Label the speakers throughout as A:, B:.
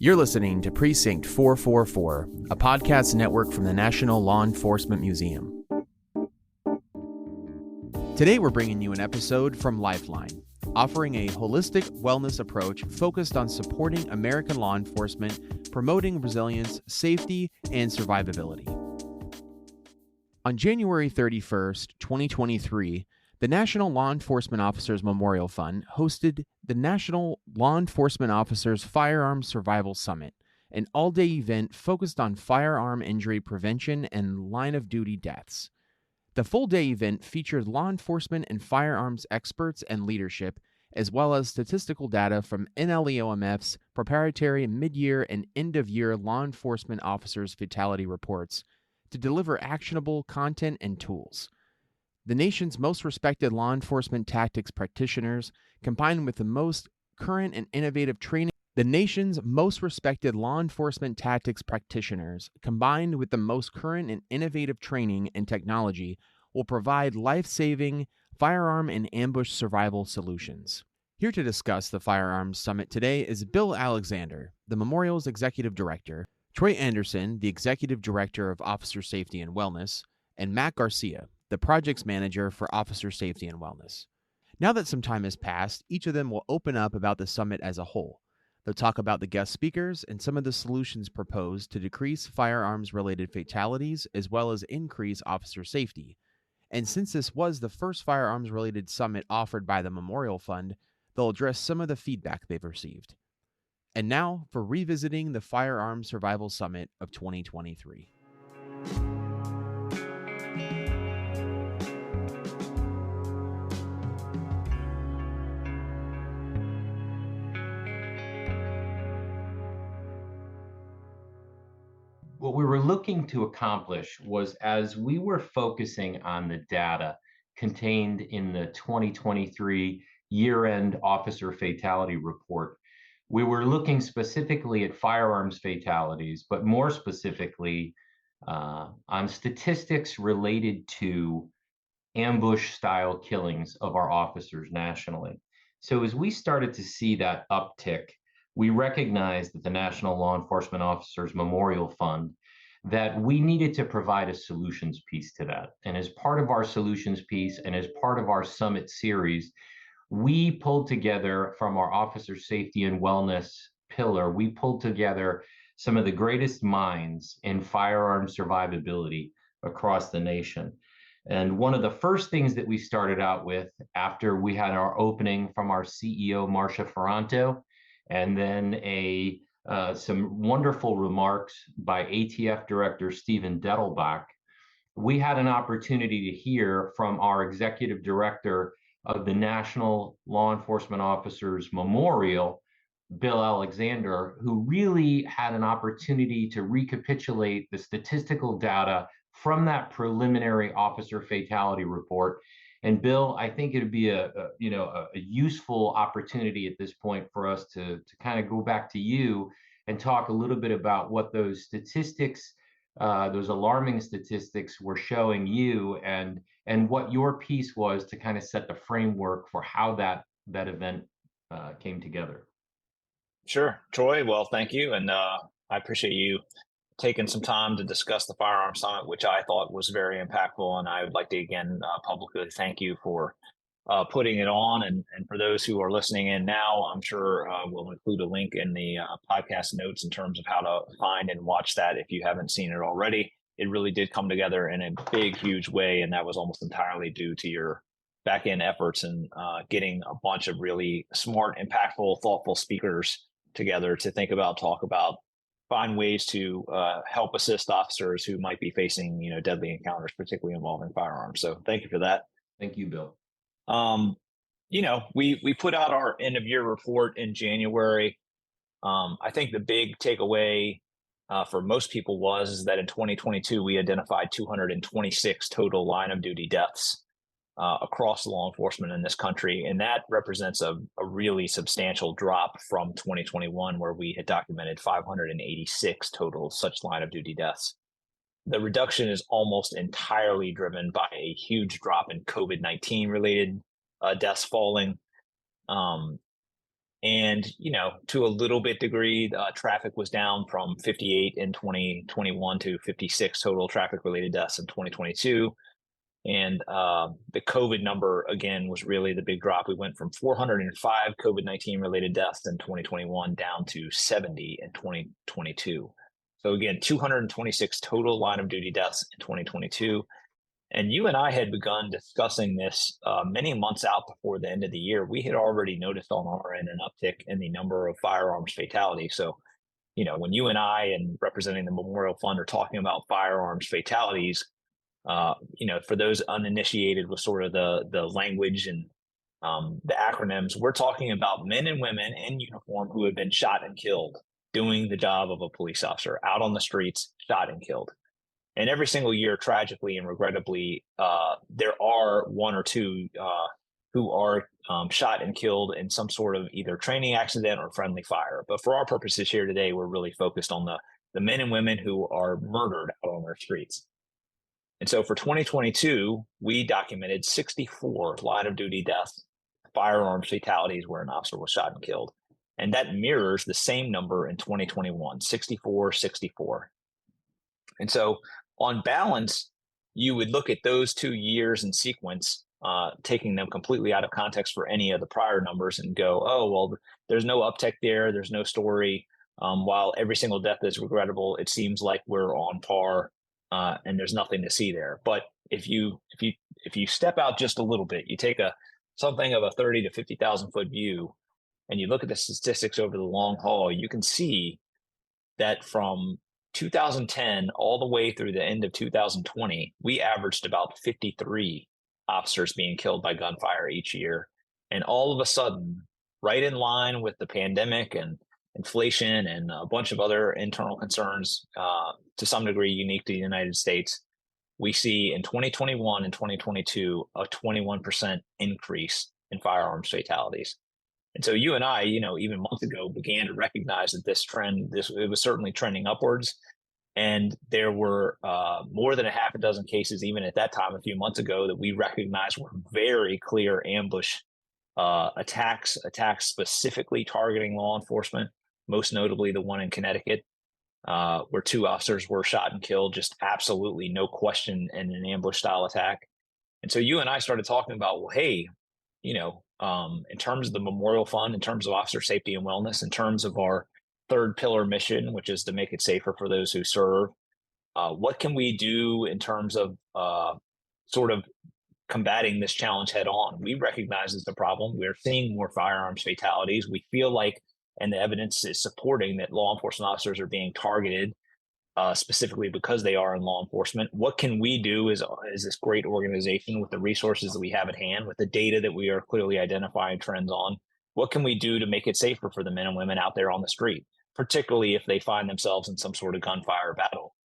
A: You're listening to Precinct 444, a podcast network from the National Law Enforcement Museum. Today we're bringing you an episode from Lifeline, offering a holistic wellness approach focused on supporting American law enforcement, promoting resilience, safety, and survivability. On January 31st, 2023, the National Law Enforcement Officers Memorial Fund hosted the National Law Enforcement Officers Firearms Survival Summit, an all-day event focused on firearm injury prevention and line-of-duty deaths. The full-day event featured law enforcement and firearms experts and leadership, as well as statistical data from NLEOMF's proprietary mid-year and end-of-year law enforcement officers' fatality reports to deliver actionable content and tools. The nation's most respected law enforcement tactics practitioners, combined with the most current and innovative training, and technology, will provide life-saving firearm and ambush survival solutions. Here to discuss the Firearms Summit today is Bill Alexander, the Memorial's Executive Director, Troy Anderson, the Executive Director of Officer Safety and Wellness, and Matt Garcia, the Projects Manager for Officer Safety and Wellness. Now that some time has passed, each of them will open up about the summit as a whole. They'll talk about the guest speakers and some of the solutions proposed to decrease firearms-related fatalities as well as increase officer safety. And since this was the first firearms-related summit offered by the Memorial Fund, they'll address some of the feedback they've received. And now for revisiting the Firearms Survival Summit of 2023.
B: What we were looking to accomplish was, as we were focusing on the data contained in the 2023 year-end officer fatality report, we were looking specifically at firearms fatalities, but more specifically on statistics related to ambush-style killings of our officers nationally. So as we started to see that uptick, we recognized that the National Law Enforcement Officers Memorial Fund, that we needed to provide a solutions piece to that. And as part of our solutions piece and as part of our summit series, we pulled together from our officer safety and wellness pillar, we pulled together some of the greatest minds in firearm survivability across the nation. And one of the first things that we started out with after we had our opening from our CEO, Marcia Ferranto, and then some wonderful remarks by ATF Director Stephen Dettelbach, we had an opportunity to hear from our Executive Director of the National Law Enforcement Officers Memorial, Bill Alexander, who really had an opportunity to recapitulate the statistical data from that preliminary officer fatality report. And Bill, I think it would be a useful opportunity at this point for us to kind of go back to you and talk a little bit about what those statistics, those alarming statistics were showing you, and what your piece was to kind of set the framework for how that event came together.
C: Sure, Troy. Well, thank you. And I appreciate you taking some time to discuss the Firearms Summit, which I thought was very impactful. And I would like to, again, publicly thank you for putting it on. And for those who are listening in now, I'm sure we'll include a link in the podcast notes in terms of how to find and watch that if you haven't seen it already. It really did come together in a big, huge way. And that was almost entirely due to your back-end efforts and getting a bunch of really smart, impactful, thoughtful speakers together to think about, talk about, find ways to help assist officers who might be facing, deadly encounters, particularly involving firearms. So thank you for that.
B: Thank you, Bill.
C: We put out our end of year report in January. I think the big takeaway for most people was that in 2022, we identified 226 total line of duty deaths across law enforcement in this country. And that represents a really substantial drop from 2021, where we had documented 586 total such line of duty deaths. The reduction is almost entirely driven by a huge drop in COVID-19 related deaths falling. And, to a little bit degree, traffic was down from 58 in 2021 to 56 total traffic related deaths in 2022. And the COVID number, again, was really the big drop. We went from 405 COVID-19 related deaths in 2021 down to 70 in 2022. So, again, 226 total line of duty deaths in 2022. And you and I had begun discussing this many months out before the end of the year. We had already noticed on our end an uptick in the number of firearms fatalities. So, when you and I and representing the Memorial Fund are talking about firearms fatalities, for those uninitiated with sort of the language and the acronyms, we're talking about men and women in uniform who have been shot and killed doing the job of a police officer out on the streets, shot and killed. And every single year, tragically and regrettably, there are one or two who are shot and killed in some sort of either training accident or friendly fire. But for our purposes here today, we're really focused on the men and women who are murdered out on our streets. And so for 2022, we documented 64 line of duty deaths, firearms fatalities where an officer was shot and killed. And that mirrors the same number in 2021, 64, 64. And so on balance, you would look at those 2 years in sequence, taking them completely out of context for any of the prior numbers and go, oh, well, there's no uptick there. There's no story. While every single death is regrettable, it seems like we're on par and there's nothing to see there. But if you step out just a little bit, you take something of a 30 to 50,000 foot view and you look at the statistics over the long haul, you can see that from 2010 all the way through the end of 2020, we averaged about 53 officers being killed by gunfire each year. And all of a sudden, right in line with the pandemic and inflation and a bunch of other internal concerns, to some degree unique to the United States, we see in 2021 and 2022 a 21% increase in firearms fatalities. And so you and I, even months ago, began to recognize that this trend, it was certainly trending upwards. And there were more than a half a dozen cases, even at that time, a few months ago, that we recognized were very clear ambush attacks specifically targeting law enforcement, most notably the one in Connecticut, where 2 officers were shot and killed, just absolutely no question, in an ambush style attack. And so you and I started talking about, well, hey, in terms of the Memorial Fund, in terms of officer safety and wellness, in terms of our 3rd pillar mission, which is to make it safer for those who serve, what can we do in terms of sort of combating this challenge head on? We recognize it's a problem. We're seeing more firearms fatalities. We feel like, and the evidence is supporting that law enforcement officers are being targeted specifically because they are in law enforcement. What can we do as this great organization with the resources that we have at hand, with the data that we are clearly identifying trends on? What can we do to make it safer for the men and women out there on the street, particularly if they find themselves in some sort of gunfire battle?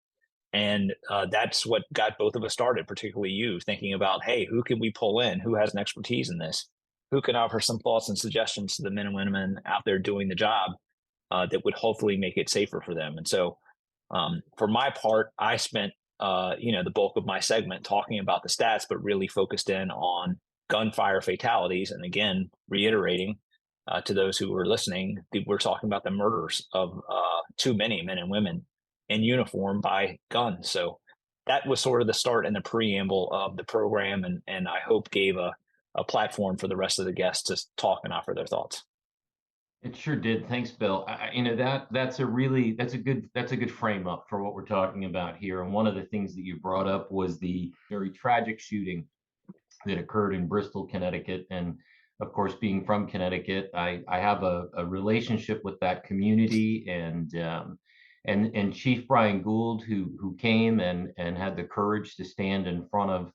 C: And that's what got both of us started, particularly you, thinking about, hey, who can we pull in? Who has an expertise in this? Who can offer some thoughts and suggestions to the men and women out there doing the job that would hopefully make it safer for them? And so for my part, I spent the bulk of my segment talking about the stats, but really focused in on gunfire fatalities. And again, reiterating to those who were listening, we're talking about the murders of too many men and women in uniform by guns. So that was sort of the start and the preamble of the program, and I hope gave a platform for the rest of the guests to talk and offer their thoughts.
B: It sure did. Thanks, Bill. That's a good frame up for what we're talking about here. And one of the things that you brought up was the very tragic shooting that occurred in Bristol, Connecticut. And of course, being from Connecticut, I have a relationship with that community, and Chief Brian Gould, who came and had the courage to stand in front of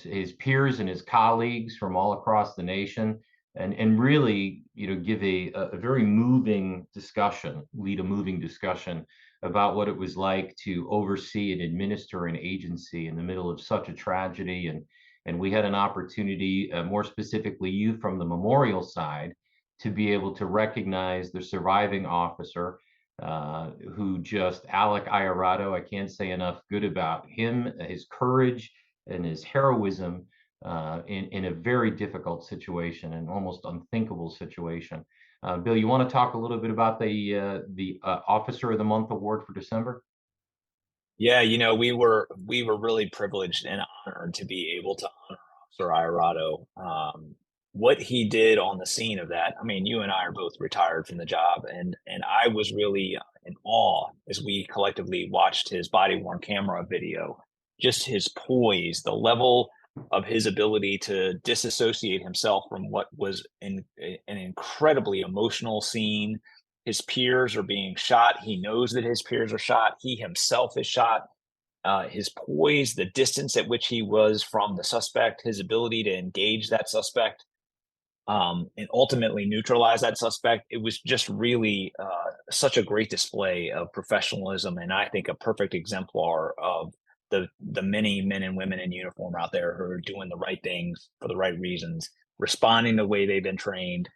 B: his peers and his colleagues from all across the nation, and really, give a very moving discussion, lead a moving discussion about what it was like to oversee and administer an agency in the middle of such a tragedy. And we had an opportunity, more specifically you from the Memorial side, to be able to recognize the surviving officer who just, Alec Iarato, I can't say enough good about him, his courage and his heroism in a very difficult situation, an almost unthinkable situation. Bill, you want to talk a little bit about the Officer of the Month award for December?
C: Yeah, we were really privileged and honored to be able to honor Officer Iorato. What he did on the scene of that, I mean, you and I are both retired from the job, and I was really in awe as we collectively watched his body-worn camera video. Just his poise, the level of his ability to disassociate himself from what was an incredibly emotional scene. His peers are being shot. He knows that his peers are shot. He himself is shot. His poise, the distance at which he was from the suspect, his ability to engage that suspect, and ultimately neutralize that suspect. It was just really such a great display of professionalism, and I think a perfect exemplar of the many men and women in uniform out there who are doing the right things for the right reasons, responding the way they've been trained,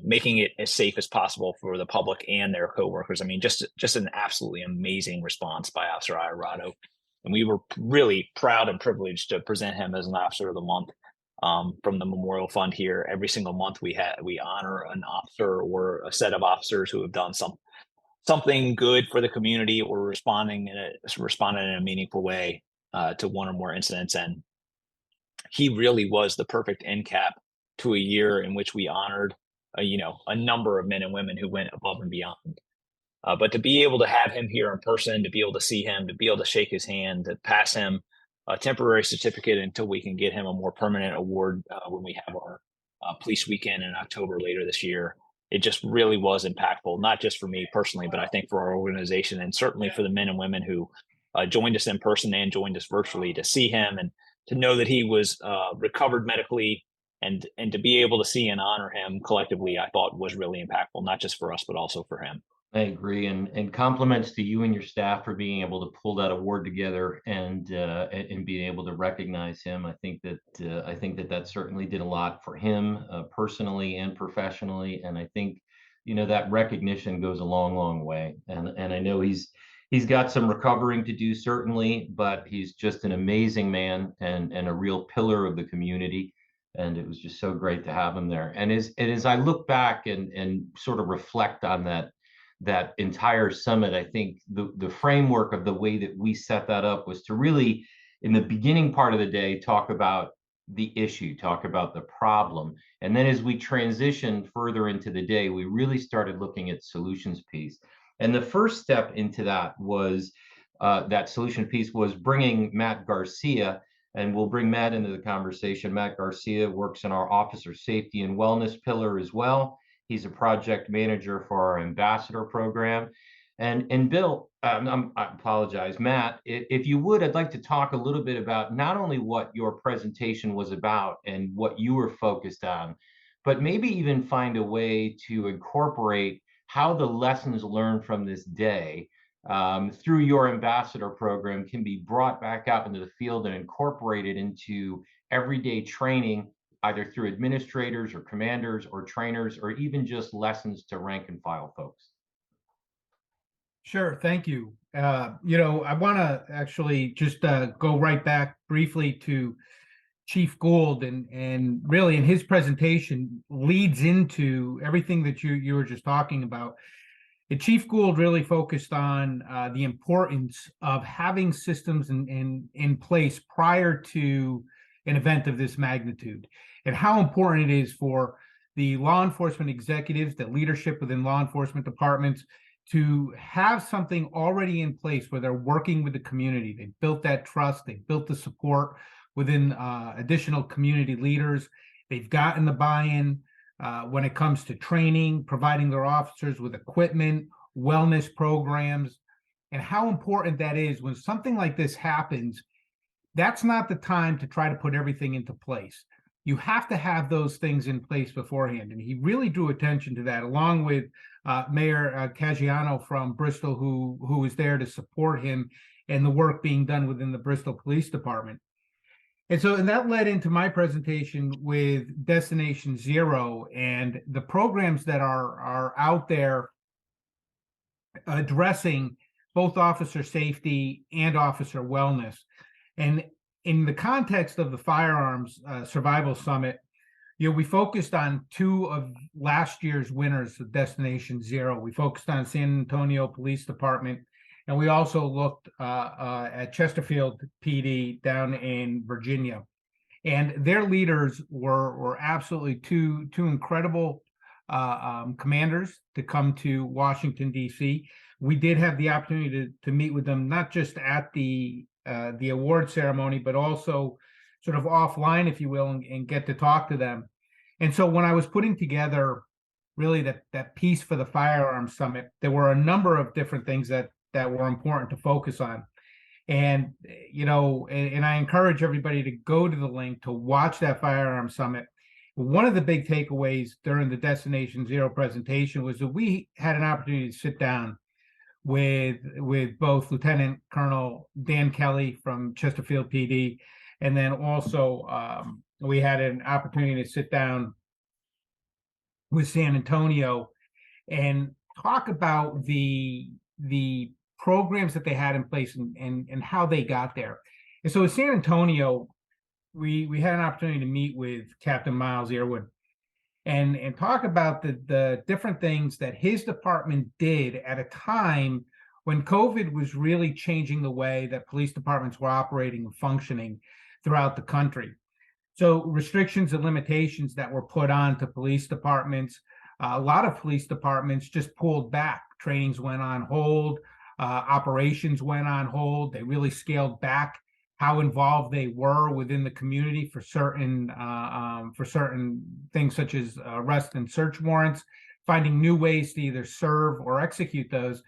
C: making it as safe as possible for the public and their coworkers. I mean, just an absolutely amazing response by Officer Iorato. And we were really proud and privileged to present him as an Officer of the Month from the Memorial Fund here. Every single month we honor an officer or a set of officers who have done something good for the community or responding in a meaningful way to one or more incidents. And he really was the perfect end cap to a year in which we honored, a number of men and women who went above and beyond. But to be able to have him here in person, to be able to see him, to be able to shake his hand, to pass him a temporary certificate until we can get him a more permanent award when we have our police weekend in October later this year. It just really was impactful, not just for me personally, but I think for our organization and certainly for the men and women who joined us in person and joined us virtually to see him and to know that he was recovered medically and to be able to see and honor him collectively, I thought was really impactful, not just for us, but also for him.
B: I agree, and compliments to you and your staff for being able to pull that award together and being able to recognize him. I think that certainly did a lot for him personally and professionally, and I think that recognition goes a long, long way. And I know he's got some recovering to do certainly, but he's just an amazing man and a real pillar of the community. And it was just so great to have him there. And as I look back and sort of reflect on that entire summit, I think the framework of the way that we set that up was to really, in the beginning part of the day, talk about the issue, talk about the problem. And then as we transitioned further into the day, we really started looking at solutions piece. And the first step into that was that solution piece was bringing Matt Garcia, and we'll bring Matt into the conversation. Matt Garcia works in our officer safety and wellness pillar as well. He's a project manager for our ambassador program. And Bill, I apologize, Matt, if you would, I'd like to talk a little bit about not only what your presentation was about and what you were focused on, but maybe even find a way to incorporate how the lessons learned from this day through your ambassador program can be brought back out into the field and incorporated into everyday training, either through administrators or commanders or trainers, or even just lessons to rank and file folks.
D: Sure, thank you. I want to actually just go right back briefly to Chief Gould, and really in his presentation leads into everything that you were just talking about. And Chief Gould really focused on the importance of having systems in place prior to an event of this magnitude, and how important it is for the law enforcement executives, the leadership within law enforcement departments, to have something already in place where they're working with the community. They've built that trust, they've built the support within additional community leaders. They've gotten the buy-in when it comes to training, providing their officers with equipment, wellness programs, and how important that is when something like this happens. That's not the time to try to put everything into place. You have to have those things in place beforehand. And he really drew attention to that, along with Mayor Caggiano from Bristol, who was there to support him and the work being done within the Bristol Police Department. And that led into my presentation with Destination Zero and the programs that are out there addressing both officer safety and officer wellness. And in the context of the Firearms Survival Summit, we focused on two of last year's winners of Destination Zero. We focused on San Antonio Police Department, and we also looked at Chesterfield PD down in Virginia. And their leaders were absolutely two incredible commanders to come to Washington, D.C. We did have the opportunity to meet with them, not just at the award ceremony, but also sort of offline, if you will, and get to talk to them. And so when I was putting together really that piece for the Firearms Summit, there were a number of different things that were important to focus on. And, and I encourage everybody to go to the link to watch that Firearms Summit. One of the big takeaways during the Destination Zero presentation was that we had an opportunity to sit down with both Lieutenant Colonel Dan Kelly from Chesterfield PD, and then also we had an opportunity to sit down with San Antonio and talk about the programs that they had in place and how they got there. And so with San Antonio, we had an opportunity to meet with Captain Miles Earwood and talk about the different things that his department did at a time when COVID was really changing the way that police departments were operating and functioning throughout the country. So restrictions and limitations that were put on to police departments, a lot of police departments just pulled back. Trainings went on hold, operations went on hold. They really scaled back how involved they were within the community for certain things such as arrest and search warrants, finding new ways to either serve or execute those.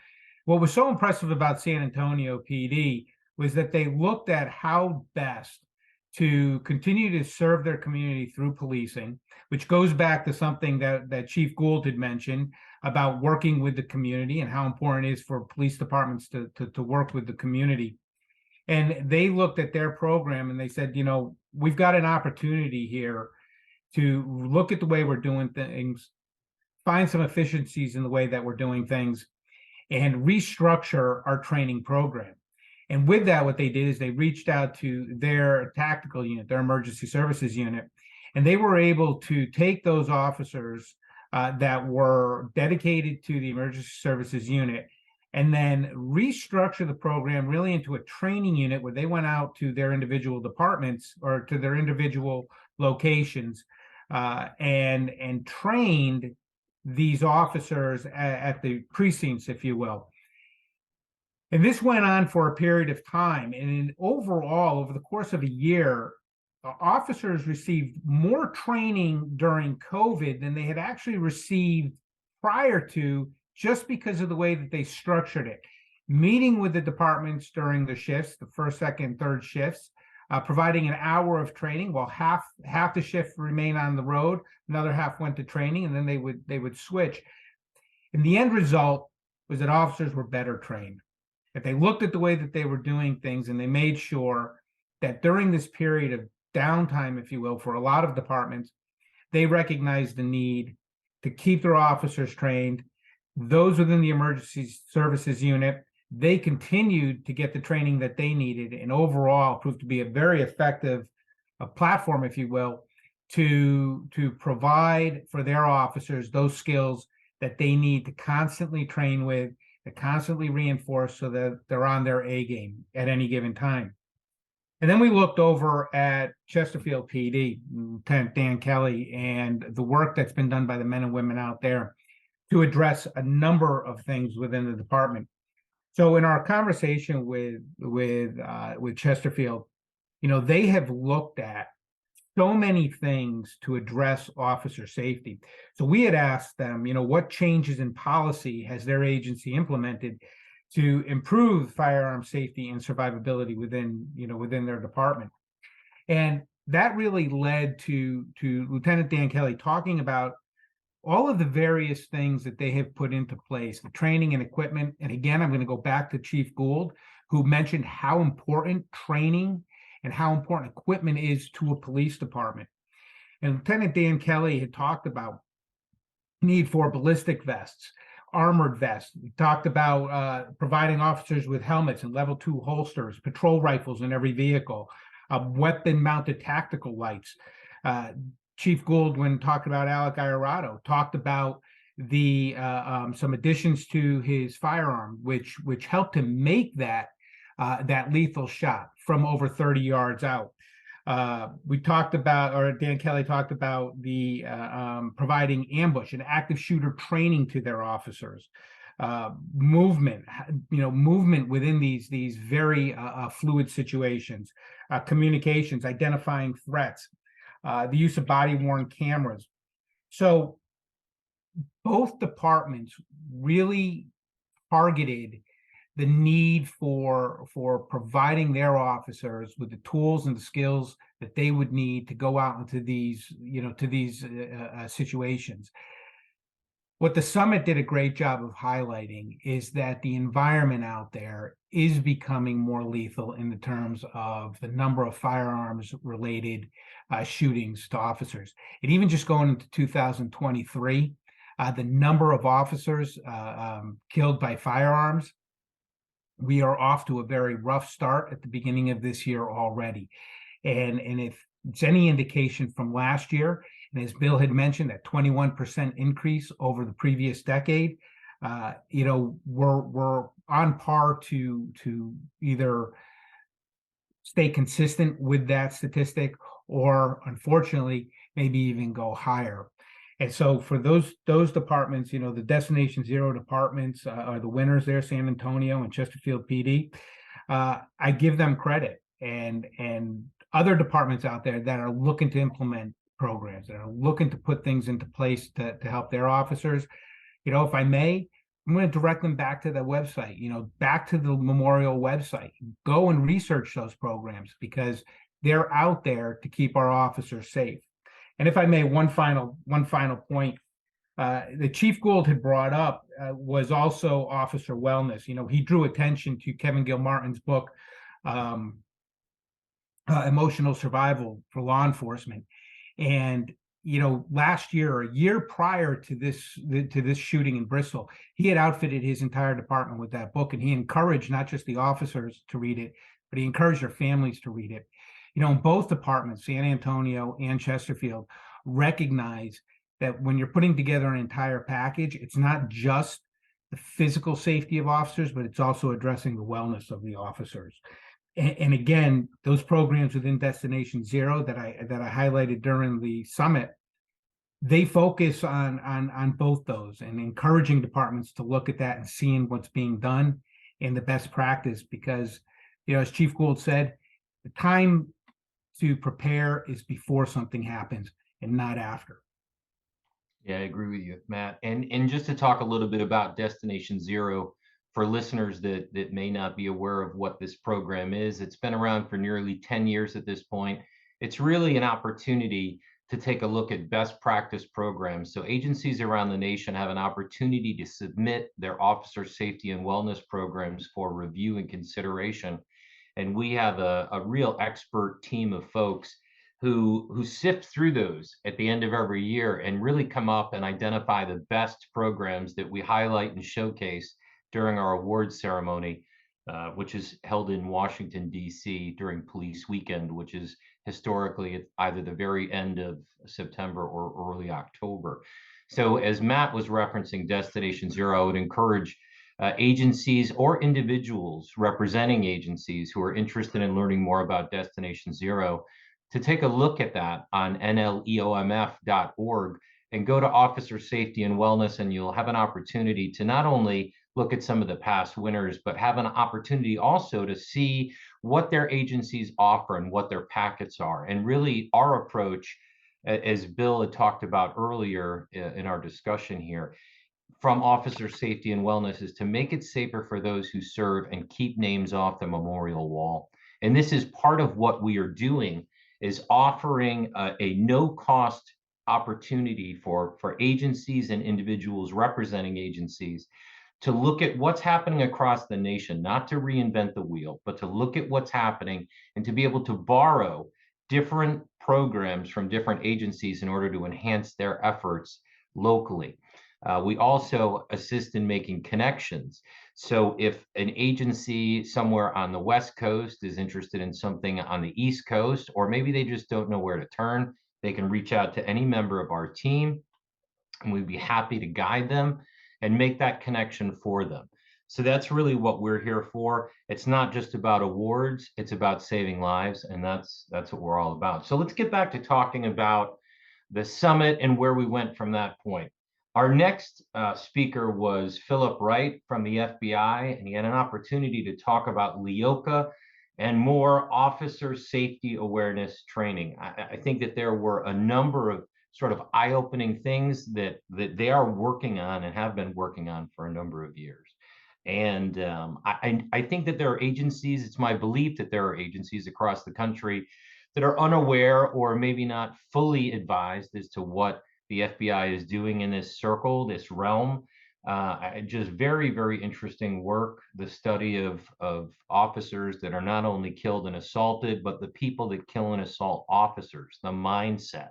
D: What was so impressive about San Antonio PD was that they looked at how best to continue to serve their community through policing, which goes back to something that Chief Gould had mentioned about working with the community and how important it is for police departments to work with the community. And they looked at their program and they said, we've got an opportunity here to look at the way we're doing things, find some efficiencies in the way that we're doing things, and restructure our training program. And with that, what they did is they reached out to their tactical unit, their emergency services unit, and they were able to take those officers that were dedicated to the emergency services unit and then restructure the program really into a training unit where they went out to their individual departments or to their individual locations and trained these officers at the precincts, if you will. And this went on for a period of time. And overall, over the course of a year, officers received more training during COVID than they had actually received prior to, just because of the way that they structured it. Meeting with the departments during the shifts, the first, second, third shifts, providing an hour of training while half the shift remained on the road, another half went to training, and then they would switch. And the end result was that officers were better trained. If they looked at the way that they were doing things and they made sure that during this period of downtime, if you will, for a lot of departments, they recognized the need to keep their officers trained. Those within the emergency services unit, they continued to get the training that they needed, and overall proved to be a very effective platform, if you will, to provide for their officers those skills that they need to constantly train with, to constantly reinforce so that they're on their A game at any given time. And then we looked over at Chesterfield PD, Lieutenant Dan Kelly, and the work that's been done by the men and women out there to address a number of things within the department. So in our conversation with Chesterfield, they have looked at so many things to address officer safety. So we had asked them, what changes in policy has their agency implemented to improve firearm safety and survivability within their department. And that really led to Lieutenant Dan Kelly talking about all of the various things that they have put into place, the training and equipment. And again, I'm going to go back to Chief Gould, who mentioned how important training and how important equipment is to a police department. And Lieutenant Dan Kelly had talked about need for ballistic vests, armored vests. He talked about providing officers with helmets and level 2 holsters, patrol rifles in every vehicle, weapon-mounted tactical lights. Chief Gould, when talking about Alec Iorato, talked about the some additions to his firearm, which helped him make that lethal shot from over 30 yards out. We talked about, or Dan Kelly talked about, the providing ambush and active shooter training to their officers. Movement within these very fluid situations, communications, identifying threats, the use of body-worn cameras. So both departments really targeted the need for providing their officers with the tools and the skills that they would need to go out into these situations. What the summit did a great job of highlighting is that the environment out there is becoming more lethal in the terms of the number of firearms related shootings to officers. And even just going into 2023, the number of officers killed by firearms, we are off to a very rough start at the beginning of this year already. And if it's any indication from last year, and as Bill had mentioned, that 21% increase over the previous decade, we're on par to either stay consistent with that statistic, or unfortunately, maybe even go higher. And so for those departments, the Destination Zero departments are the winners there, San Antonio and Chesterfield PD. I give them credit, and other departments out there that are looking to implement programs, that are looking to put things into place to help their officers. If I may, I'm going to direct them back to the website, back to the Memorial website. Go and research those programs, because they're out there to keep our officers safe. And if I may, one final point, the Chief Gould had brought up was also officer wellness. He drew attention to Kevin Gilmartin's book, Emotional Survival for Law Enforcement. And last year, a year prior to this shooting in Bristol, he had outfitted his entire department with that book, and he encouraged not just the officers to read it, but he encouraged their families to read it. In both departments, San Antonio and Chesterfield, recognize that when you're putting together an entire package, it's not just the physical safety of officers, but it's also addressing the wellness of the officers. And again, those programs within Destination Zero that I highlighted during the summit, they focus on both those, and encouraging departments to look at that and seeing what's being done and the best practice. Because, as Chief Gould said, the time to prepare is before something happens and not after.
B: Yeah, I agree with you, Matt. And just to talk a little bit about Destination Zero for listeners that may not be aware of what this program is, it's been around for nearly 10 years at this point. It's really an opportunity to take a look at best practice programs. So agencies around the nation have an opportunity to submit their officer safety and wellness programs for review and consideration. And we have a real expert team of folks who sift through those at the end of every year and really come up and identify the best programs that we highlight and showcase during our awards ceremony, which is held in Washington, D.C. during Police Weekend, which is historically at either the very end of September or early October. So as Matt was referencing Destination Zero, I would encourage agencies or individuals representing agencies who are interested in learning more about Destination Zero to take a look at that on NLEOMF.org and go to Officer Safety and Wellness, and you'll have an opportunity to not only look at some of the past winners, but have an opportunity also to see what their agencies offer and what their packets are. And really our approach, as Bill had talked about earlier in our discussion here, from Officer Safety and Wellness, is to make it safer for those who serve and keep names off the memorial wall. And this is part of what we are doing, is offering a no-cost opportunity for agencies and individuals representing agencies to look at what's happening across the nation, not to reinvent the wheel, but to look at what's happening and to be able to borrow different programs from different agencies in order to enhance their efforts locally. We also assist in making connections. So if an agency somewhere on the West Coast is interested in something on the East Coast, or maybe they just don't know where to turn, they can reach out to any member of our team, and we'd be happy to guide them and make that connection for them. So that's really what we're here for. It's not just about awards, it's about saving lives, and that's what we're all about. So let's get back to talking about the summit and where we went from that point. Our next speaker was Philip Wright from the FBI, and he had an opportunity to talk about LEOCA and more officer safety awareness training. I think that there were a number of sort of eye-opening things that they are working on and have been working on for a number of years. And I think that there are agencies, it's my belief that there are agencies across the country that are unaware or maybe not fully advised as to what the FBI is doing in this circle, this realm. Just very, very interesting work, the study of officers that are not only killed and assaulted, but the people that kill and assault officers, the mindset.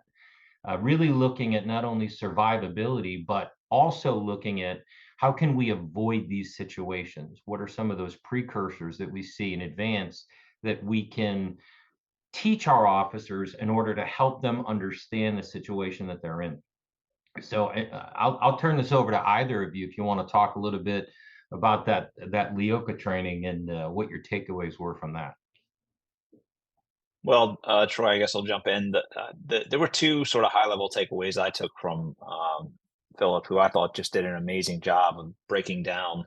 B: Really looking at not only survivability, but also looking at how can we avoid these situations? What are some of those precursors that we see in advance that we can teach our officers in order to help them understand the situation that they're in? So I'll turn this over to either of you if you want to talk a little bit about that LEOCA training and what your takeaways were from that.
C: Well, Troy, I guess I'll jump in. There were two sort of high-level takeaways I took from Philip, who I thought just did an amazing job of breaking down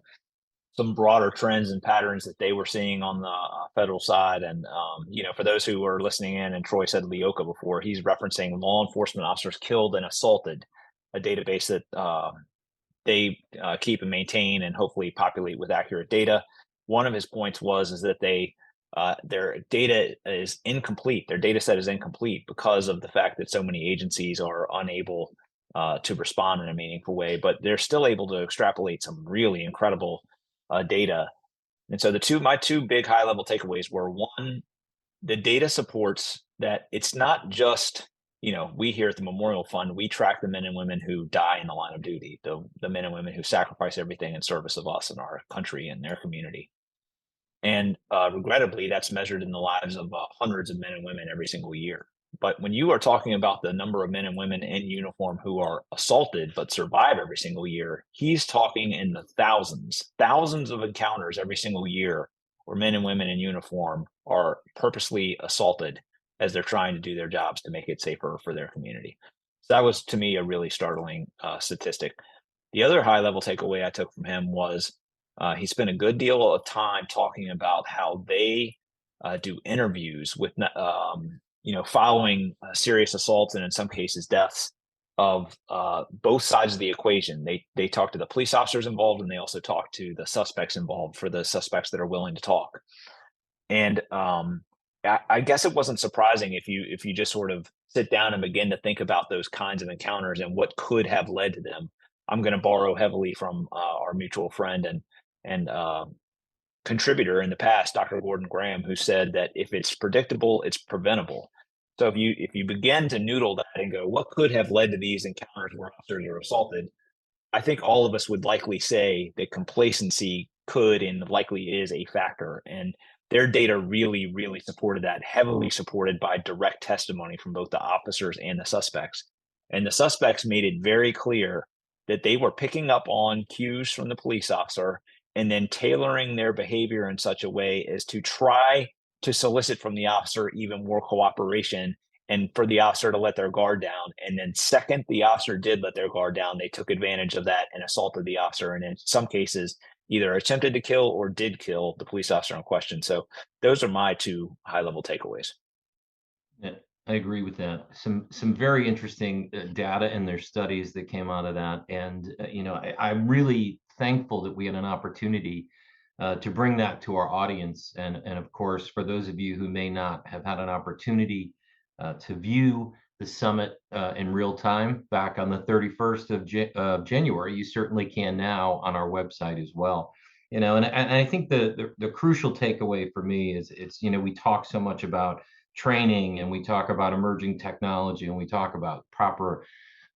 C: some broader trends and patterns that they were seeing on the federal side. And, for those who are listening in, and Troy said LEOCA before, he's referencing law enforcement officers killed and assaulted, a database that they keep and maintain and hopefully populate with accurate data. One of his points is that their data is incomplete. Their data set is incomplete because of the fact that so many agencies are unable to respond in a meaningful way, but they're still able to extrapolate some really incredible data. And so my two big high level takeaways were: one, the data supports that it's not just, we here at the Memorial Fund, we track the men and women who die in the line of duty, the men and women who sacrifice everything in service of us and our country and their community. And regrettably, that's measured in the lives of hundreds of men and women every single year. But when you are talking about the number of men and women in uniform who are assaulted but survive every single year, he's talking in the thousands of encounters every single year where men and women in uniform are purposely assaulted as they're trying to do their jobs to make it safer for their community. So that was, to me, a really startling statistic. The other high-level takeaway I took from him was he spent a good deal of time talking about how they do interviews with, following serious assaults and in some cases deaths of both sides of the equation. They talk to the police officers involved, and they also talk to the suspects involved, for the suspects that are willing to talk. And I guess it wasn't surprising if you just sort of sit down and begin to think about those kinds of encounters and what could have led to them. I'm going to borrow heavily from our mutual friend and contributor in the past, Dr. Gordon Graham, who said that if it's predictable, it's preventable. So if you begin to noodle that and go, what could have led to these encounters where officers are assaulted? I think all of us would likely say that complacency could and likely is a factor. And their data really, really supported that, heavily supported by direct testimony from both the officers and the suspects. And the suspects made it very clear that they were picking up on cues from the police officer and then tailoring their behavior in such a way as to try to solicit from the officer even more cooperation and for the officer to let their guard down. And then second, the officer did let their guard down, they took advantage of that and assaulted the officer. And in some cases, either attempted to kill or did kill the police officer in question. So those are my two high-level takeaways.
B: Yeah, I agree with that. Some very interesting data in their studies that came out of that. And, I'm really thankful that we had an opportunity to bring that to our audience. And of course, for those of you who may not have had an opportunity to view the summit in real time back on the 31st of January, you certainly can now on our website as well. And I think the crucial takeaway for me is we talk so much about training and we talk about emerging technology and we talk about proper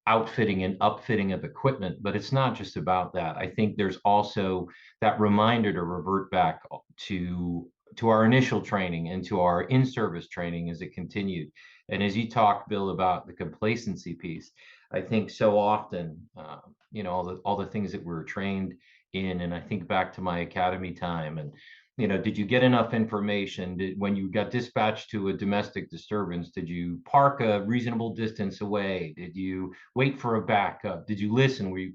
B: outfitting and upfitting of equipment, but it's not just about that. I think there's also that reminder to revert back to our initial training and to our in-service training as it continued. And as you talked, Bill, about the complacency piece, I think so often, all the things that we were trained in, and I think back to my academy time, and did you get enough information? When you got dispatched to a domestic disturbance, did you park a reasonable distance away? Did you wait for a backup? Did you listen? Were you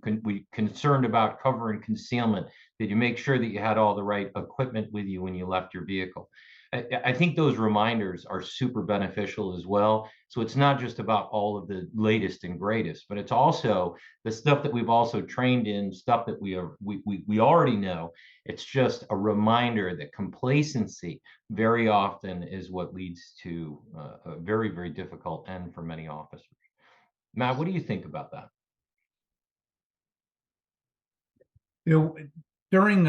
B: concerned about cover and concealment? Did you make sure that you had all the right equipment with you when you left your vehicle? I think those reminders are super beneficial as well. So it's not just about all of the latest and greatest, but it's also the stuff that we've also trained in, stuff that we already know. It's just a reminder that complacency very often is what leads to a very, very difficult end for many officers. Matt, what do you think about that?
D: During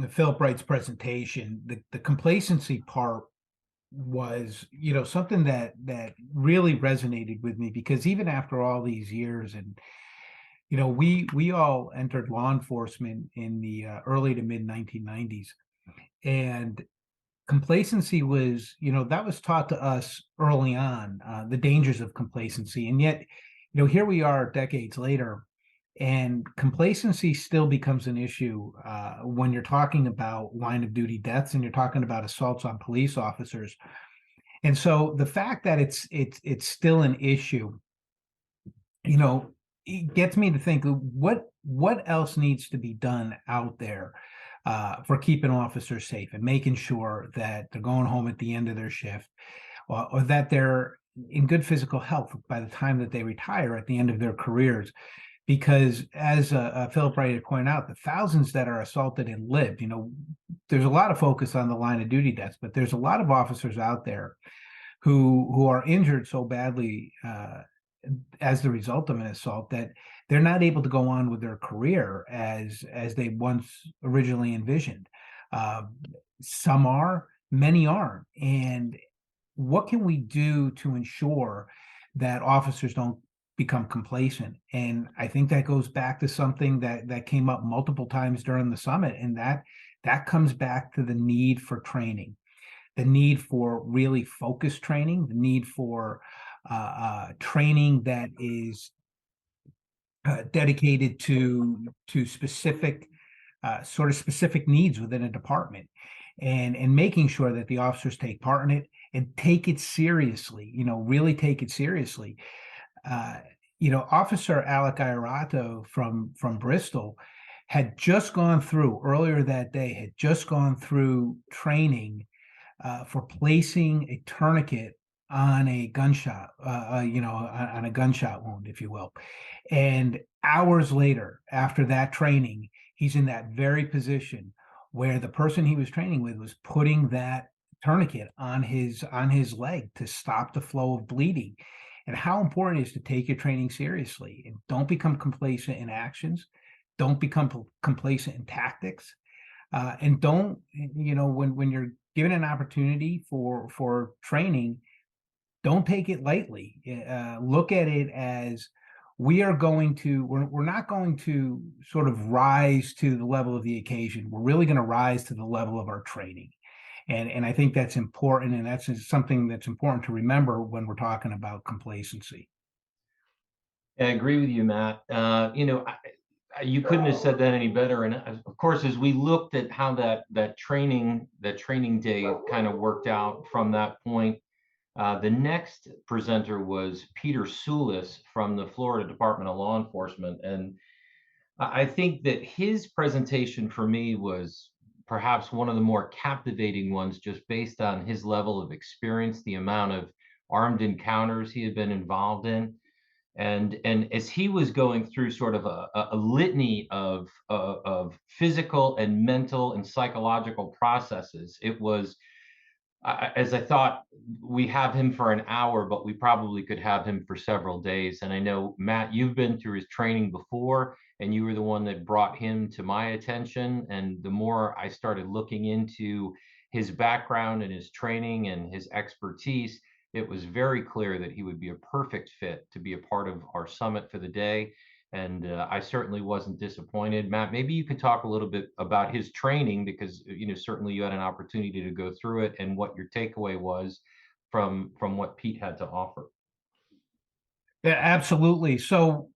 D: Philip Wright's presentation, the complacency part was, something that really resonated with me, because even after all these years, and we all entered law enforcement in the early to mid 1990s, and complacency was, that was taught to us early on, the dangers of complacency, and yet, here we are decades later, and complacency still becomes an issue when you're talking about line of duty deaths and you're talking about assaults on police officers. And so the fact that it's still an issue, it gets me to think, what else needs to be done out there for keeping officers safe and making sure that they're going home at the end of their shift, or that they're in good physical health by the time that they retire at the end of their careers. Because as Philip Wright had pointed out, the thousands that are assaulted and lived, there's a lot of focus on the line of duty deaths, but there's a lot of officers out there who are injured so badly as the result of an assault that they're not able to go on with their career as they once originally envisioned. Some are, many aren't. And what can we do to ensure that officers don't become complacent? And I think that goes back to something that came up multiple times during the summit, and that comes back to the need for training, the need for really focused training, the need for training that is dedicated to specific specific needs within a department, and making sure that the officers take part in it and take it seriously, really take it seriously. Officer Alec Iorato from Bristol had just gone through, earlier that day, had just gone through training for placing a tourniquet on a gunshot, on a gunshot wound, if you will. And hours later, after that training, he's in that very position where the person he was training with was putting that tourniquet on his leg to stop the flow of bleeding. And how important it is to take your training seriously and don't become complacent in actions, don't become complacent in tactics, and don't, when you're given an opportunity for training, don't take it lightly. Look at it as we're not going to sort of rise to the level of the occasion. We're really going to rise to the level of our training. And I think that's important, and that's something that's important to remember when we're talking about complacency.
B: I agree with you, Matt. You couldn't have said that any better. And of course, as we looked at how that training day kind of worked out from that point, the next presenter was Peter Soulis from the Florida Department of Law Enforcement. And I think that his presentation for me was perhaps one of the more captivating ones, just based on his level of experience, the amount of armed encounters he had been involved in. And as he was going through sort of a litany of physical and mental and psychological processes, it was, as I thought, we have him for an hour, but we probably could have him for several days. And I know, Matt, you've been through his training before, and you were the one that brought him to my attention. And the more I started looking into his background and his training and his expertise, it was very clear that he would be a perfect fit to be a part of our summit for the day. And I certainly wasn't disappointed. Matt, maybe you could talk a little bit about his training, because certainly you had an opportunity to go through it, and what your takeaway was from what Pete had to offer.
D: Yeah, absolutely. So,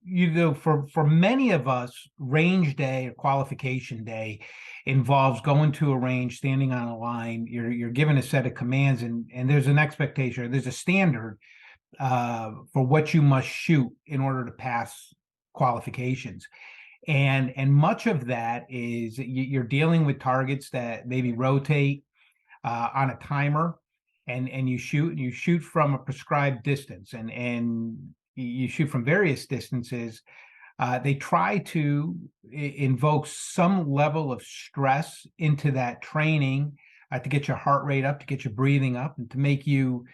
D: for many of us, range day or qualification day involves going to a range, standing on a line. You're given a set of commands, and there's an expectation, there's a standard for what you must shoot in order to pass qualifications. And much of that is you're dealing with targets that maybe rotate on a timer, and you shoot from a prescribed distance, and you shoot from various distances. They try to invoke some level of stress into that training to get your heart rate up, to get your breathing up, and to make you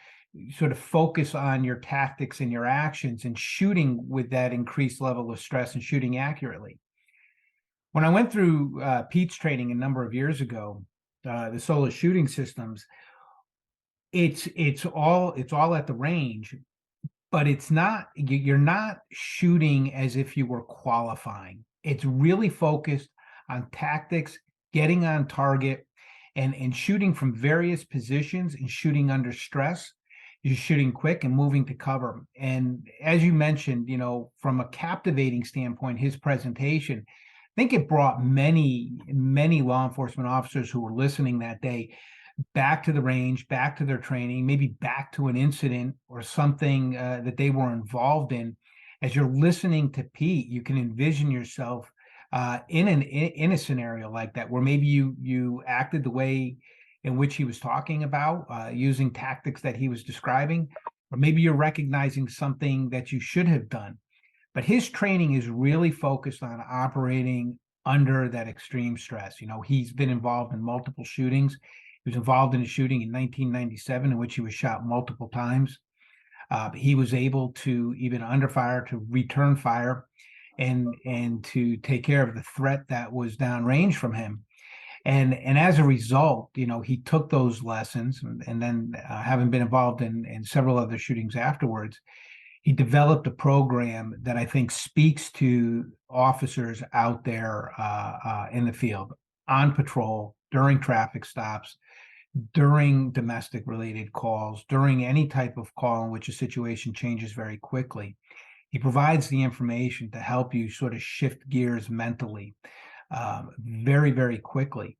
D: sort of focus on your tactics and your actions and shooting with that increased level of stress and shooting accurately. When I went through Pete's training a number of years ago, the solo shooting systems, it's all at the range, but it's not, you're not shooting as if you were qualifying. It's really focused on tactics, getting on target, and shooting from various positions and shooting under stress. You're shooting quick and moving to cover. And as you mentioned, from a captivating standpoint, his presentation, I think it brought many law enforcement officers who were listening that day back to the range, back to their training, maybe back to an incident or something that they were involved in. As you're listening to Pete, you can envision yourself in a scenario like that, where maybe you acted the way in which he was talking about, using tactics that he was describing, or maybe you're recognizing something that you should have done. But his training is really focused on operating under that extreme stress. He's been involved in multiple shootings. He was involved in a shooting in 1997 in which he was shot multiple times. He was able to, even under fire, to return fire and to take care of the threat that was downrange from him. And as a result, he took those lessons, and then having been involved in several other shootings afterwards, he developed a program that I think speaks to officers out there in the field, on patrol, during traffic stops, during domestic related calls, during any type of call in which a situation changes very quickly. He provides the information to help you sort of shift gears mentally very, very quickly.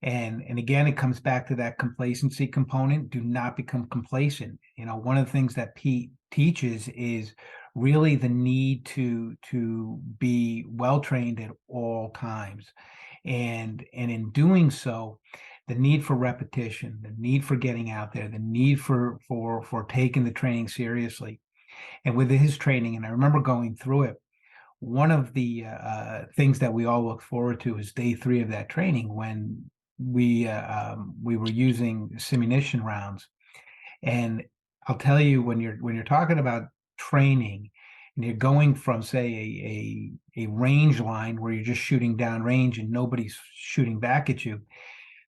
D: And again, it comes back to that complacency component. Do not become complacent. One of the things that Pete teaches is really the need to be well trained at all times, and in doing so, the need for repetition, the need for getting out there, the need for taking the training seriously. And with his training, and I remember going through it, one of the things that we all look forward to is day 3 of that training, when we were using simunition rounds. And I'll tell you, when you're talking about training and you're going from, say, a range line where you're just shooting down range and nobody's shooting back at you,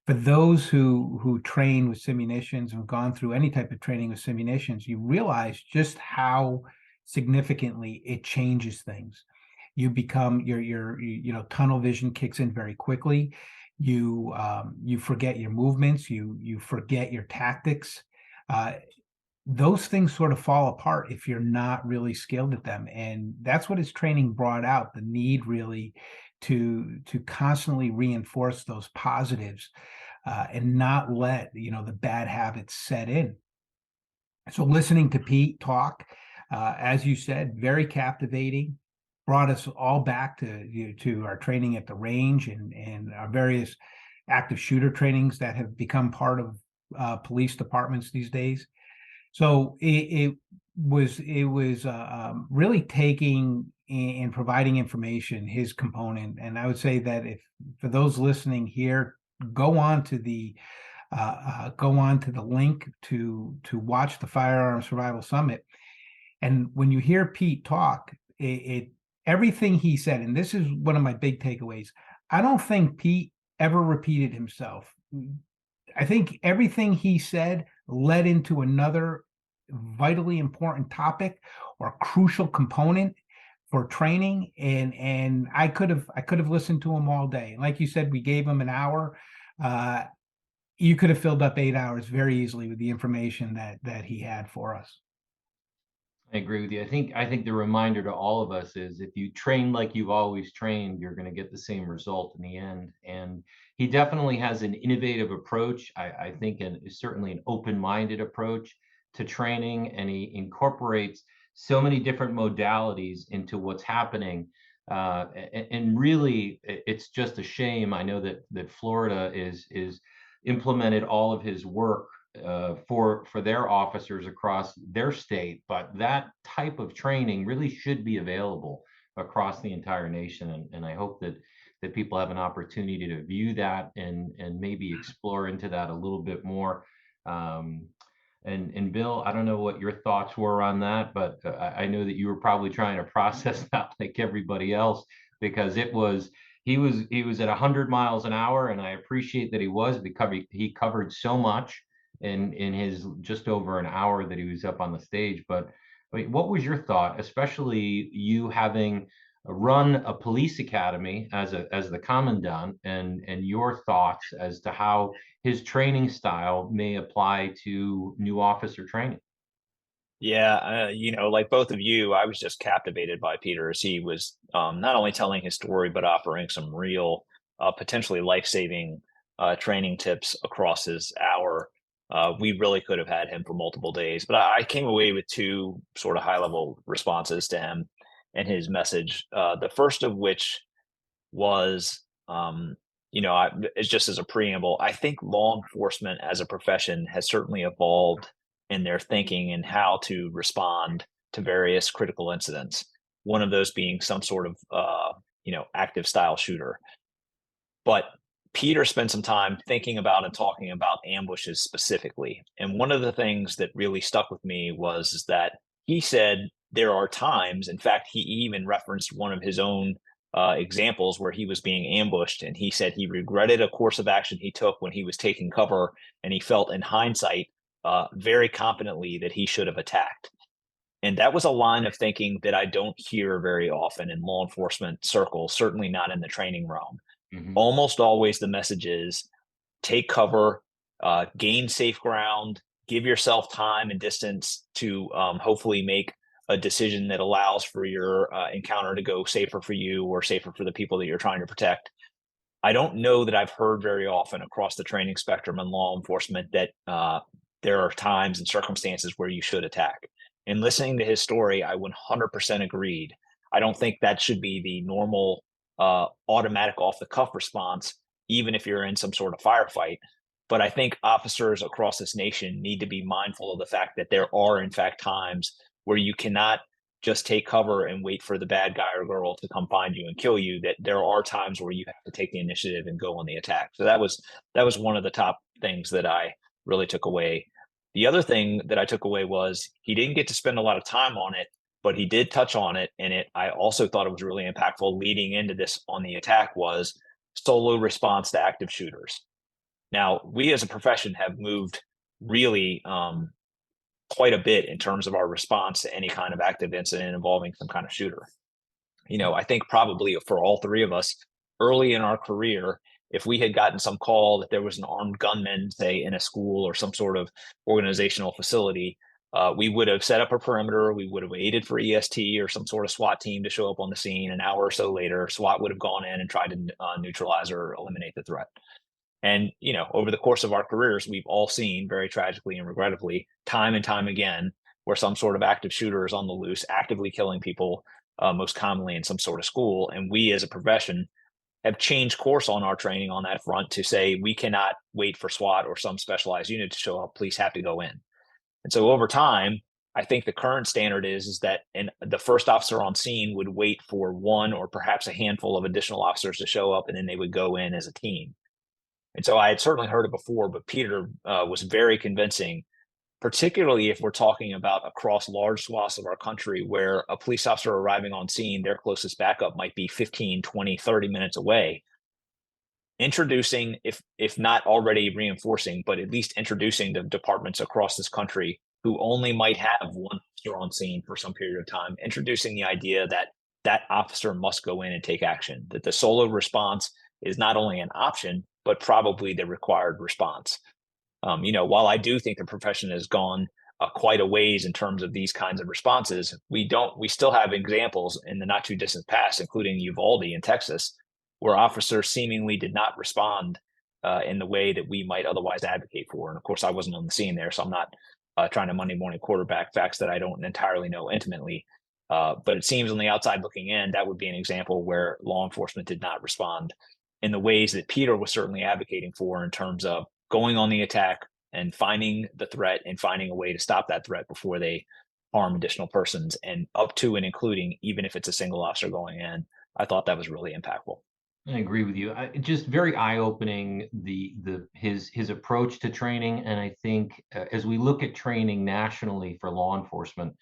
D: for those who train with simunitions and have gone through any type of training with simunitions, you realize just how significantly it changes things. You become your tunnel vision kicks in very quickly. You forget your movements. You forget your tactics. Those things sort of fall apart if you're not really skilled at them. And that's what his training brought out, the need really to constantly reinforce those positives and not let the bad habits set in. So listening to Pete talk, as you said, very captivating, brought us all back to our training at the range and our various active shooter trainings that have become part of police departments these days. So it was really taking and providing information, his component. And I would say that if, for those listening here, go on to the link to watch the Firearms Survival Summit. And when you hear Pete talk, everything he said, and this is one of my big takeaways, I don't think Pete ever repeated himself. I think everything he said led into another vitally important topic or crucial component for training, and I could have listened to him all day. Like you said, we gave him an hour. You could have filled up 8 hours very easily with the information that he had for us.
B: I agree with you. I think the reminder to all of us is if you train like you've always trained, you're going to get the same result in the end. And he definitely has an innovative approach. I think, and certainly an open-minded approach to training, and he incorporates so many different modalities into what's happening. And really, it's just a shame. I know that Florida is implemented all of his work for their officers across their state, but that type of training really should be available across the entire nation. And I hope that people have an opportunity to view that and maybe explore into that a little bit more. And Bill, I don't know what your thoughts were on that, but I know that you were probably trying to process that like everybody else, because he was at 100 miles an hour, and I appreciate that he was, because he covered so much in his just over an hour that he was up on the stage. But what was your thought, especially you having run a police academy as the commandant, and your thoughts as to how his training style may apply to new officer training?
C: Yeah, like both of you, I was just captivated by Peter as he was not only telling his story, but offering some real, potentially life-saving training tips across his hour. We really could have had him for multiple days, but I came away with two sort of high-level responses to him and his message. The first of which was, it's just as a preamble, I think law enforcement as a profession has certainly evolved in their thinking and how to respond to various critical incidents. One of those being some sort of, active style shooter. But Peter spent some time thinking about and talking about ambushes specifically. And one of the things that really stuck with me was that he said there are times, in fact, he even referenced one of his own examples where he was being ambushed. And he said he regretted a course of action he took when he was taking cover. And he felt in hindsight very confidently that he should have attacked. And that was a line of thinking that I don't hear very often in law enforcement circles, certainly not in the training realm.
B: Mm-hmm.
C: Almost always the message is take cover, gain safe ground, give yourself time and distance to hopefully make a decision that allows for your encounter to go safer for you or safer for the people that you're trying to protect. I don't know that I've heard very often across the training spectrum in law enforcement that there are times and circumstances where you should attack. And listening to his story, I 100% agreed. I don't think that should be the normal automatic off the cuff response, even if you're in some sort of firefight. But I think officers across this nation need to be mindful of the fact that there are, in fact, times where you cannot just take cover and wait for the bad guy or girl to come find you and kill you, that there are times where you have to take the initiative and go on the attack. So that was one of the top things that I really took away. The other thing that I took away was he didn't get to spend a lot of time on it, but he did touch on it. And I also thought it was really impactful leading into this on the attack was solo response to active shooters. Now, we as a profession have moved really quite a bit in terms of our response to any kind of active incident involving some kind of shooter. I think probably for all three of us early in our career, if we had gotten some call that there was an armed gunman, say in a school or some sort of organizational facility, we would have set up a perimeter. We would have waited for EST or some sort of SWAT team to show up on the scene. An hour or so later, SWAT would have gone in and tried to neutralize or eliminate the threat. And, over the course of our careers, we've all seen very tragically and regrettably, time and time again, where some sort of active shooter is on the loose, actively killing people, most commonly in some sort of school. And we as a profession have changed course on our training on that front to say we cannot wait for SWAT or some specialized unit to show up. Police have to go in. And so over time, I think the current standard is that the first officer on scene would wait for one or perhaps a handful of additional officers to show up, and then they would go in as a team. And so I had certainly heard it before, but Peter was very convincing, particularly if we're talking about across large swaths of our country where a police officer arriving on scene, their closest backup might be 15, 20, 30 minutes away. Introducing, if not already reinforcing, but at least introducing the departments across this country who only might have one officer on scene for some period of time, introducing the idea that that officer must go in and take action, that the solo response is not only an option, but probably the required response. While I do think the profession has gone quite a ways in terms of these kinds of responses, we still have examples in the not too distant past, including Uvalde in Texas, where officers seemingly did not respond in the way that we might otherwise advocate for. And of course, I wasn't on the scene there, so I'm not trying to Monday morning quarterback facts that I don't entirely know intimately. But it seems on the outside looking in, that would be an example where law enforcement did not respond in the ways that Peter was certainly advocating for, in terms of going on the attack and finding the threat and finding a way to stop that threat before they harm additional persons, and up to and including even if it's a single officer going in. I thought that was really impactful.
B: I agree with you. Just very eye-opening, his approach to training. And I think as we look at training nationally for law enforcement,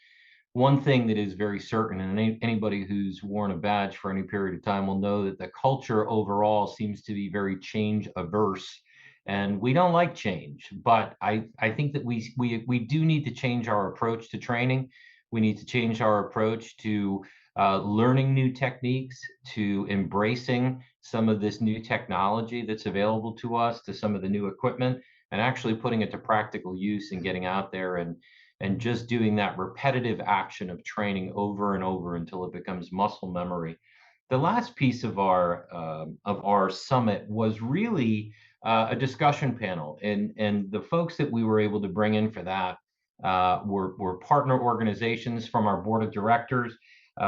B: one thing that is very certain, and anybody who's worn a badge for any period of time will know, that the culture overall seems to be very change averse, and we don't like change. But I think that we do need to change our approach to training. We need to change our approach to learning new techniques, to embracing some of this new technology that's available to us, to some of the new equipment, and actually putting it to practical use and getting out there and just doing that repetitive action of training over and over until it becomes muscle memory. The last piece of our summit was really a discussion panel, and the folks that we were able to bring in for that were partner organizations from our board of directors,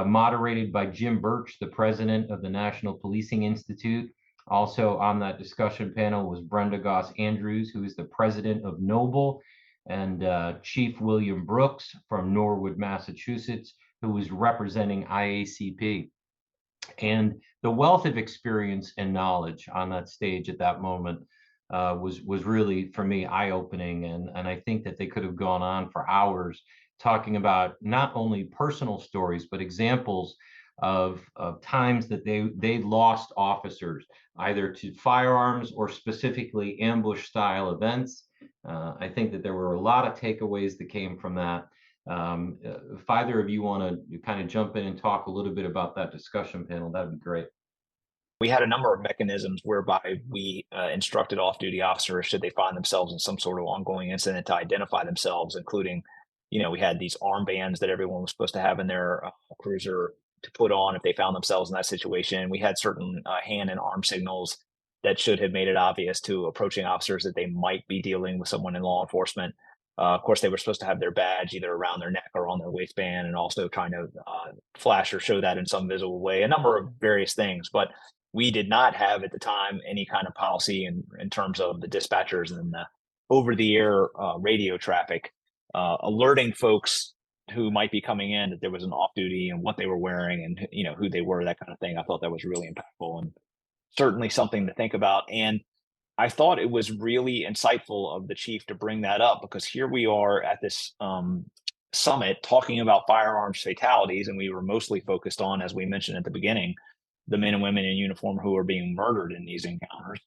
B: moderated by Jim Birch, the president of the National Policing Institute. Also on that discussion panel was Brenda Goss Andrews, who is the president of Noble, and Chief William Brooks from Norwood, Massachusetts, who was representing IACP. And the wealth of experience and knowledge on that stage at that moment was really, for me, eye-opening. And I think that they could have gone on for hours talking about not only personal stories, but examples of times that they lost officers, either to firearms or specifically ambush style events. I think that there were a lot of takeaways that came from that. If either of you want to kind of jump in and talk a little bit about that discussion panel, that'd be great.
C: We had a number of mechanisms whereby we instructed off-duty officers, should they find themselves in some sort of ongoing incident, to identify themselves, including, we had these armbands that everyone was supposed to have in their cruiser to put on if they found themselves in that situation. We had certain hand and arm signals that should have made it obvious to approaching officers that they might be dealing with someone in law enforcement. Of course, they were supposed to have their badge either around their neck or on their waistband, and also trying to flash or show that in some visible way, a number of various things. But we did not have at the time any kind of policy in terms of the dispatchers and the over-the-air radio traffic alerting folks who might be coming in that there was an off-duty and what they were wearing and who they were, that kind of thing. I thought that was really impactful and certainly something to think about. And I thought it was really insightful of the chief to bring that up, because here we are at this summit talking about firearms fatalities, and we were mostly focused on, as we mentioned at the beginning, the men and women in uniform who are being murdered in these encounters,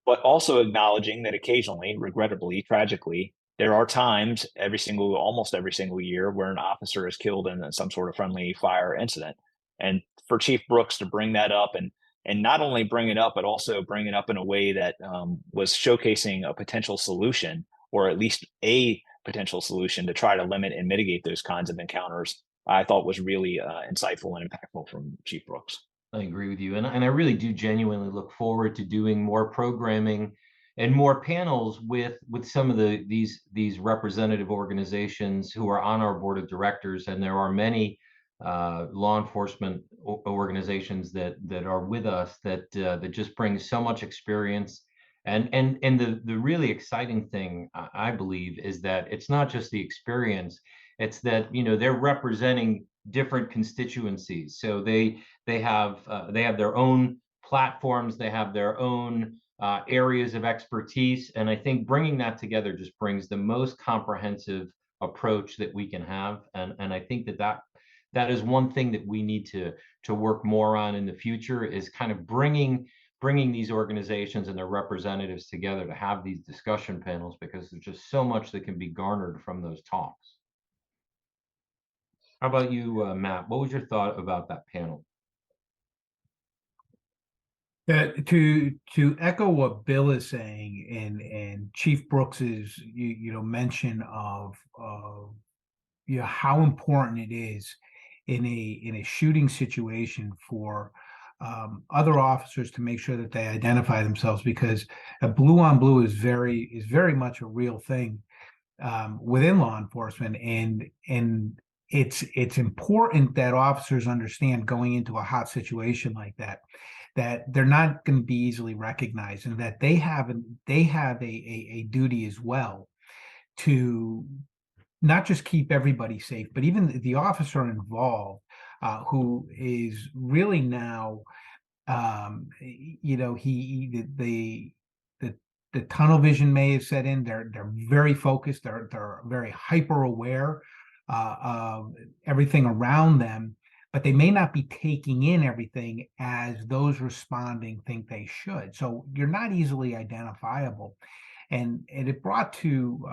C: but also acknowledging that occasionally, regrettably, tragically, there are times almost every single year where an officer is killed in some sort of friendly fire incident. And for Chief Brooks to bring that up and not only bring it up, but also bring it up in a way that was showcasing a potential solution, or at least a potential solution to try to limit and mitigate those kinds of encounters, I thought was really insightful and impactful from Chief Brooks.
B: I agree with you. And I really do genuinely look forward to doing more programming and more panels with some of these representative organizations who are on our board of directors. And there are many law enforcement organizations that are with us that just bring so much experience. And the really exciting thing, I believe, is that it's not just the experience, it's that they're representing different constituencies. So they have their own platforms, they have their own areas of expertise, and I think bringing that together just brings the most comprehensive approach that we can have. And I think that is one thing that we need to work more on in the future, is kind of bringing bringing these organizations and their representatives together to have these discussion panels, because there's just so much that can be garnered from those talks. How about you, Matt? What was your thought about that panel?
D: To echo what Bill is saying, and Chief Brooks's mention of how important it is in a shooting situation for other officers to make sure that they identify themselves, because a blue on blue is very much a real thing within law enforcement, and it's important that officers understand going into a hot situation like that they're not going to be easily recognized, and that they have a duty as well to not just keep everybody safe, but even the officer involved, who is really now, the tunnel vision may have set in. They're very focused. They're very hyper aware of everything around them, but they may not be taking in everything as those responding think they should. So you're not easily identifiable. And it brought to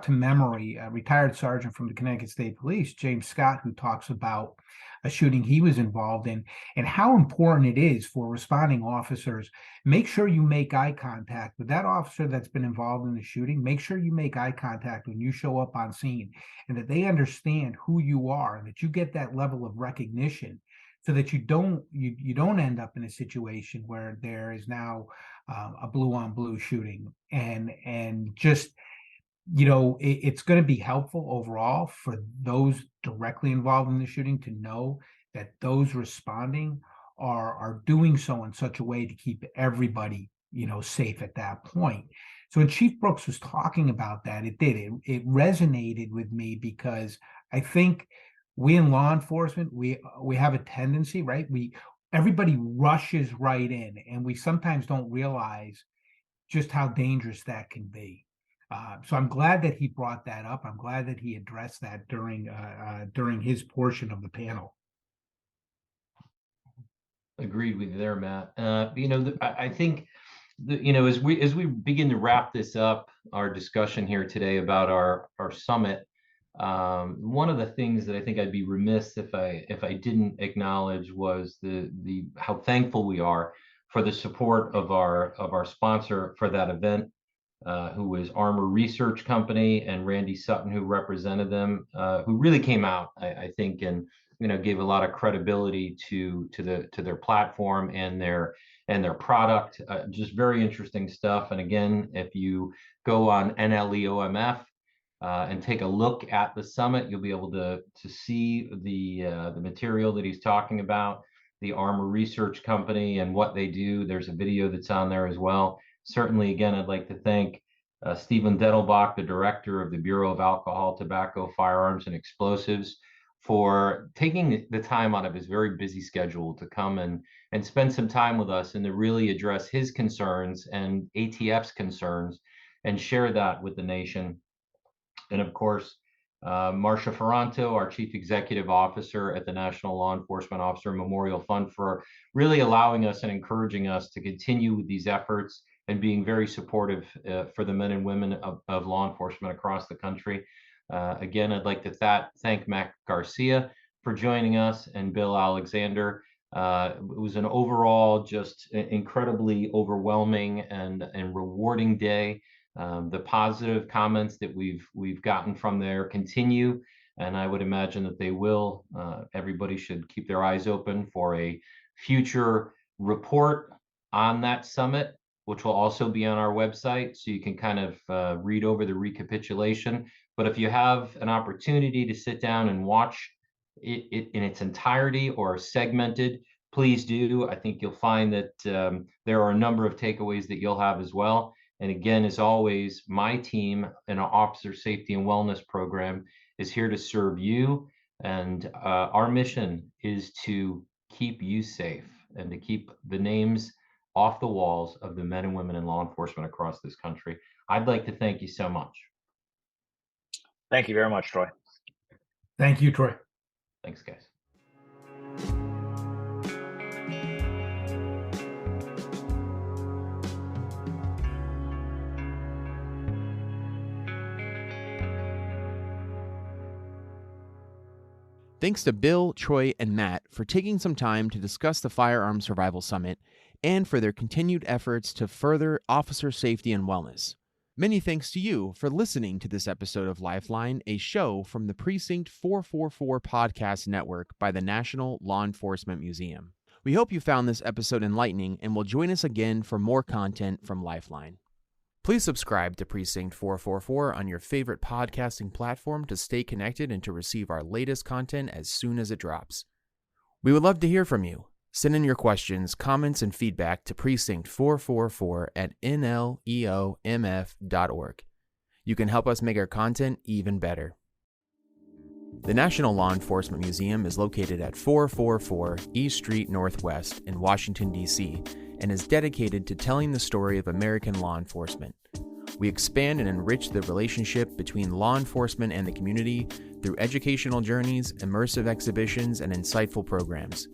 D: memory a retired sergeant from the Connecticut State Police, James Scott, who talks about a shooting he was involved in, and how important it is for responding officers. Make sure you make eye contact with that officer that's been involved in the shooting. Make sure you make eye contact when you show up on scene, and that they understand who you are, and that you get that level of recognition, so that you don't end up in a situation where there is now a blue on blue shooting. And just, it's going to be helpful overall for those directly involved in the shooting to know that those responding are doing so in such a way to keep everybody safe at that point. So when Chief Brooks was talking about that, it resonated with me, because I think we in law enforcement, we have a tendency, right? Everybody rushes right in, and we sometimes don't realize just how dangerous that can be. So I'm glad that he brought that up. I'm glad that he addressed that during his portion of the panel.
B: Agreed with you there, Matt. I think as we begin to wrap this up, our discussion here today about our summit, one of the things that I think I'd be remiss if I didn't acknowledge was the how thankful we are for the support of our sponsor for that event, who was Armor Research Company, and Randy Sutton, who represented them, who really came out, I think, and gave a lot of credibility to their platform and their product. Just very interesting stuff. And again, if you go on NLEOMF and take a look at the summit, you'll be able to see the material that he's talking about, the Armor Research Company and what they do. There's a video that's on there as well. Certainly, again, I'd like to thank Stephen Dettelbach, the director of the Bureau of Alcohol, Tobacco, Firearms, and Explosives, for taking the time out of his very busy schedule to come and spend some time with us and to really address his concerns and ATF's concerns and share that with the nation. And of course, Marcia Ferranto, our Chief Executive Officer at the National Law Enforcement Officer Memorial Fund, for really allowing us and encouraging us to continue with these efforts and being very supportive for the men and women of law enforcement across the country. Again, I'd like to thank Matt Garcia for joining us, and Bill Alexander. It was an overall just incredibly overwhelming and rewarding day. The positive comments that we've gotten from there continue, and I would imagine that they will. Everybody should keep their eyes open for a future report on that summit, which will also be on our website, so you can kind of read over the recapitulation. But if you have an opportunity to sit down and watch it in its entirety or segmented, please do. I think you'll find that there are a number of takeaways that you'll have as well. And again, as always, my team and our Officer Safety and Wellness program is here to serve you. And our mission is to keep you safe and to keep the names off the walls of the men and women in law enforcement across this country. I'd like to thank you so much.
C: Thank you very much, Troy.
D: Thank you, Troy.
B: Thanks, guys.
A: Thanks to Bill, Troy, and Matt for taking some time to discuss the Firearm Survival Summit and for their continued efforts to further officer safety and wellness. Many thanks to you for listening to this episode of Lifeline, a show from the Precinct 444 podcast network by the National Law Enforcement Museum. We hope you found this episode enlightening and will join us again for more content from Lifeline. Please subscribe to Precinct 444 on your favorite podcasting platform to stay connected and to receive our latest content as soon as it drops. We would love to hear from you. Send in your questions, comments, and feedback to precinct444@NLEOMF.org. You can help us make our content even better. The National Law Enforcement Museum is located at 444 East Street Northwest in Washington, D.C., and is dedicated to telling the story of American law enforcement. We expand and enrich the relationship between law enforcement and the community through educational journeys, immersive exhibitions, and insightful programs.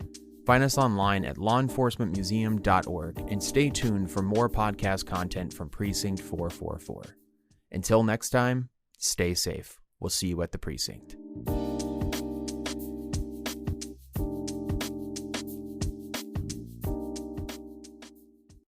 A: Find us online at lawenforcementmuseum.org and stay tuned for more podcast content from Precinct 444. Until next time, stay safe. We'll see you at the precinct.